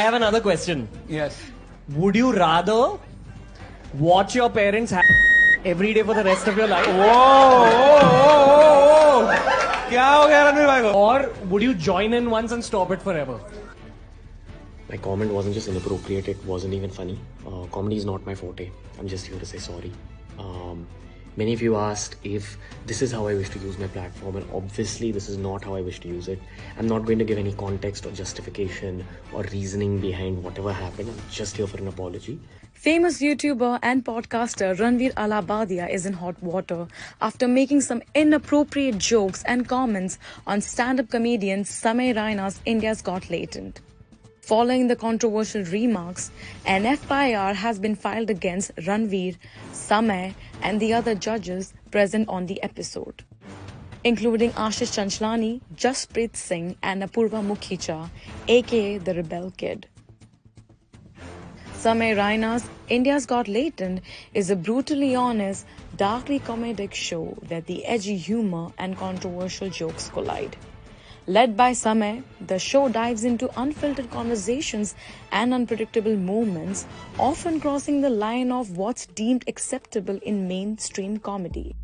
have another question. Yes. Would you rather watch your parents every day for the rest of your life? क्या हो गया रणवीर भाई को? Or would you join in once and stop it forever? My comment wasn't just inappropriate, it wasn't even funny. Comedy is not my forte. I'm just here to say sorry. Many of you asked if this is how I wish to use my platform, and obviously this is not how I wish to use it. I'm not going to give any context or justification or reasoning behind whatever happened. I'm just here for an apology. Famous YouTuber and podcaster Ranveer Allahabadiya is in hot water after making some inappropriate jokes and comments on stand-up comedian Samay Raina's India's Got Latent. Following the controversial remarks, an FIR has been filed against Ranveer, Samay and the other judges present on the episode, including Ashish Chanchlani, Jasprit Singh and Apurva Mukhicha, aka the Rebel Kid. Samay Raina's India's Got Latent is a brutally honest, darkly comedic show where the edgy humor and controversial jokes collide. Led by Samay, the show dives into unfiltered conversations and unpredictable moments, often crossing the line of what's deemed acceptable in mainstream comedy.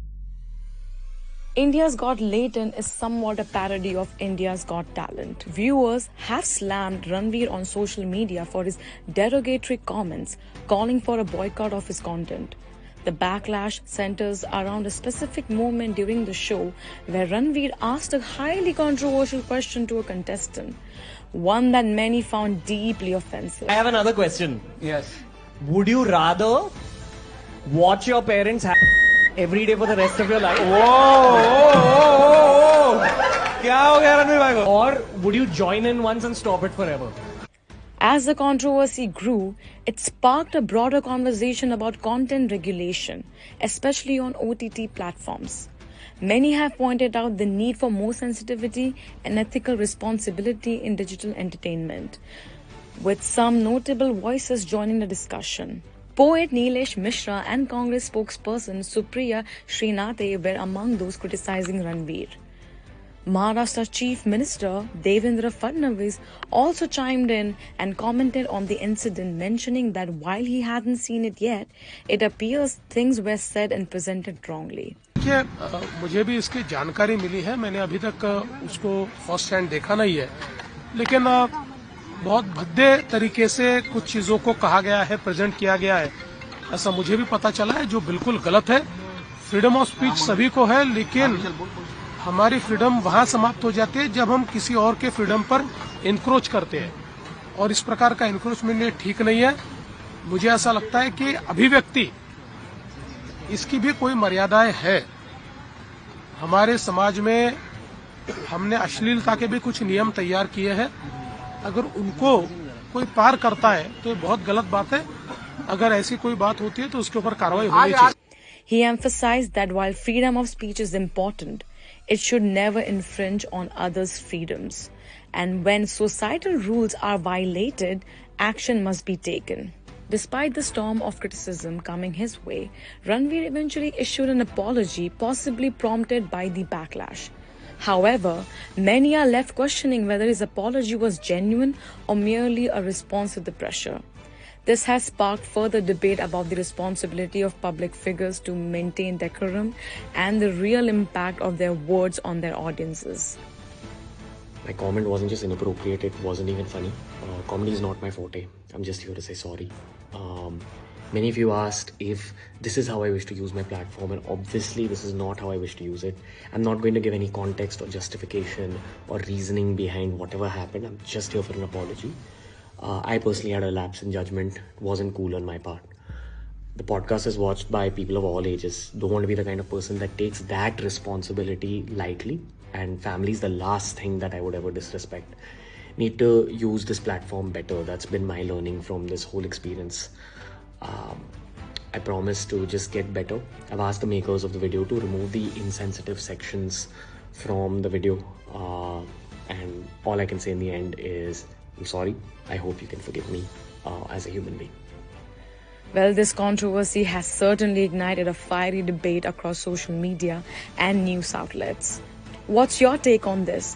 India's Got Latent is somewhat a parody of India's Got Talent. Viewers have slammed Ranveer on social media for his derogatory comments, calling for a boycott of his content. The backlash centers around a specific moment during the show where Ranveer asked a highly controversial question to a contestant, one that many found deeply offensive. I have another question. Yes. Would you rather watch your parents every day for the rest of your life? क्या हो गया रणवीर भाई को? Or would you join in once and stop it forever? As the controversy grew, it sparked a broader conversation about content regulation, especially on OTT platforms. Many have pointed out the need for more sensitivity and ethical responsibility in digital entertainment, with some notable voices joining the discussion. Poet Nilesh Mishra and Congress spokesperson Supriya Srinath were among those criticizing Ranveer. Maharashtra's Chief Minister Devendra Fadnavis also chimed in and commented on the incident, mentioning that while he hadn't seen it yet, it appears things were said and presented wrongly. देखिए, मुझे भी इसकी जानकारी मिली है। मैंने अभी तक उसको फर्स्ट हैंड देखा नहीं है, लेकिन बहुत भद्दे तरीके से कुछ चीजों को कहा गया है, प्रेजेंट किया गया है, ऐसा मुझे भी पता चला है, जो बिल्कुल गलत है। फ्रीडम ऑफ स्पीच सभी को है, लेकिन हमारी फ्रीडम वहां समाप्त हो जाती है जब हम किसी और के फ्रीडम पर इंक्रोच करते हैं, और इस प्रकार का इंक्रोचमेंट ठीक नहीं है। मुझे ऐसा लगता है कि अभिव्यक्ति इसकी भी कोई मर्यादाएं है। हमारे समाज में हमने अश्लीलता के भी कुछ नियम तैयार किए हैं, अगर उनको कोई पार करता है तो ये बहुत गलत बात है। अगर ऐसी कोई बात होती है तो उसके ऊपर कार्रवाई होनी चाहिए। He emphasized that while freedom of speech is important, it should never infringe on others' freedoms. And when societal rules are violated, action must be taken. Despite the storm of criticism coming his way, Ranveer eventually issued an apology, possibly prompted by the backlash. However, many are left questioning whether his apology was genuine or merely a response to the pressure. This has sparked further debate about the responsibility of public figures to maintain decorum and the real impact of their words on their audiences. My comment wasn't just inappropriate, it wasn't even funny. Comedy is not my forte. I'm just here to say sorry. Many of you asked if this is how I wish to use my platform, and obviously this is not how I wish to use it. I'm not going to give any context or justification or reasoning behind whatever happened. I'm just here for an apology. I personally had a lapse in judgment. It wasn't cool on my part. The podcast is watched by people of all ages. Don't want to be the kind of person that takes that responsibility lightly. And family is the last thing that I would ever disrespect. Need to use this platform better. That's been my learning from this whole experience. I promise to just get better. I've asked the makers of the video to remove the insensitive sections from the video. And all I can say in the end is, I'm sorry. I hope you can forgive me as a human being. Well, this controversy has certainly ignited a fiery debate across social media and news outlets. What's your take on this?